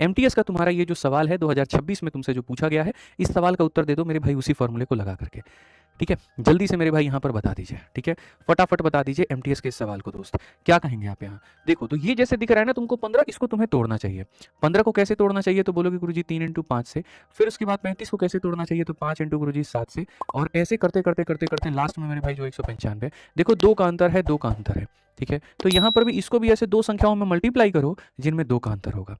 MTS का तुम्हारा ये जो सवाल है 2026 में तुमसे जो पूछा गया है, इस सवाल का उत्तर दे दो मेरे भाई उसी फॉर्मूले को लगा करके। ठीक है, जल्दी से मेरे भाई यहाँ पर बता दीजिए। ठीक है, फटाफट बता दीजिए एमटीएस के इस सवाल को दोस्त, क्या कहेंगे आप यहाँ। देखो तो ये जैसे दिख रहा है ना तुमको 15, इसको तुम्हें तोड़ना चाहिए। 15 को कैसे तोड़ना चाहिए, तो बोलोगे गुरुजी 3 इंटू 5 से। फिर उसके बाद 35 को कैसे तोड़ना चाहिए, तो 5 इंटू गुरुजी 7 से। और ऐसे करते करते करते करते लास्ट में मेरे भाई जो 195, देखो 2 का अंतर है, 2 का अंतर है। ठीक है, तो यहाँ पर भी इसको भी ऐसे दो संख्याओं में मल्टीप्लाई करो जिनमें 2 का अंतर होगा।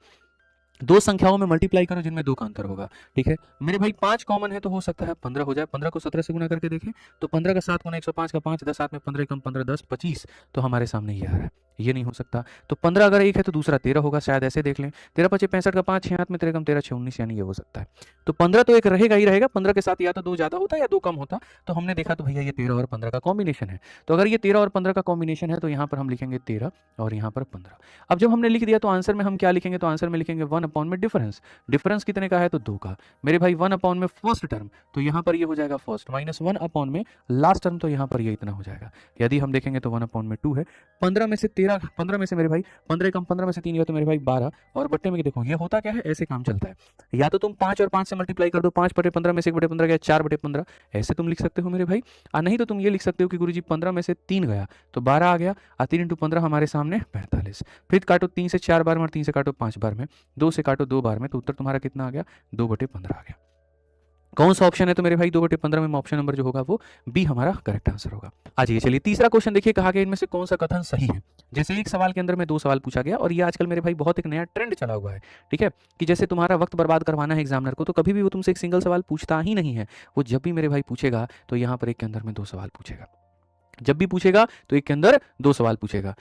दो संख्याओं में मल्टीप्लाई करो जिनमें 2 का अंतर होगा। ठीक है मेरे भाई, 5 कॉमन है तो हो सकता है 15 हो जाए। 15 को 17 से गुना करके देखें तो 15 का 7 गुना 105 का 5, 10 7 में 15 कम 15 10 25, तो हमारे सामने ये आ रहा है, ये नहीं हो सकता। तो 15 अगर 1 है तो दूसरा 13 होगा, शायद ऐसे देख लें। 13 25 65 का 5 6 हाथ में 13 कम 13 6 19, यानी ये हो सकता है। तो 15 तो एक रहेगा ही रहेगा, 15 के साथ या तो 2 ज़्यादा होता या 2 कम होता। तो हमने देखा तो भैया ये 13 और 15 का कॉम्बिनेशन है। तो अगर ये 13 और 15 का कॉम्बिनेशन है तो यहाँ पर हम लिखेंगे 13 और यहाँ पर 15। अब जब हमने लिख दिया तो आंसर में हम क्या लिखेंगे, तो आंसर में लिखेंगे 1 अपॉन में डिफरेंस। डिफरेंस कितने का है, तो 2 का। मेरे भाई 1 अपॉन में फर्स्ट टर्म, तो यहाँ पर ये हो जाएगा फर्स्ट, माइनस 1 अपॉन में लास्ट टर्म, तो यहाँ पर ये इतना हो जाएगा। यदि हम देखेंगे तो 1 अपॉन में 2 है। 15 में से 13, 15 में से मेरे भाई 15 कम 15 में से 3 गया तो मेरे भाई 12, और बट्टे में देखो ये होता क्या है, ऐसे काम चलता है। या तो तुम 5 और 5 से मल्टीप्लाई कर दो, 5 बटे 15 में से 1 बटे 15 गया 4 बटे 15, ऐसे तुम लिख सकते हो मेरे भाई। और नहीं तो तुम ये लिख सकते हो कि गुरुजी 15 में से 3 गया तो 12 आ गया, और 3 इंटू 15 हमारे सामने 45। फिर काटो 3 से 4 बार में और 3 से काटो 5 बार में, 2 से काटो 2 बार में, तो उत्तर तुम्हारा कितना आ गया, 2 बटे 15 आ गया। कौन सा ऑप्शन है, तो मेरे भाई 2 बटे 15 में ऑप्शन नंबर जो होगा वो बी हमारा करेक्ट आंसर होगा। आइए चलिए तीसरा क्वेश्चन देखिए, कहा गया इनमें से कौन सा कथन सही है। जैसे एक सवाल के अंदर में 2 सवाल पूछा गया, और ये आजकल मेरे भाई बहुत एक नया ट्रेंड चला हुआ है। ठीक है, कि जैसे तुम्हारा वक्त बर्बाद करवाना है एग्जामिनर को, तो कभी भी वो तुमसे एक सिंगल सवाल पूछता ही नहीं है। वो जब भी मेरे भाई पूछेगा तो यहाँ पर एक के अंदर में 2 सवाल पूछेगा। जब भी पूछेगा तो एक के अंदर 2 सवाल पूछेगा।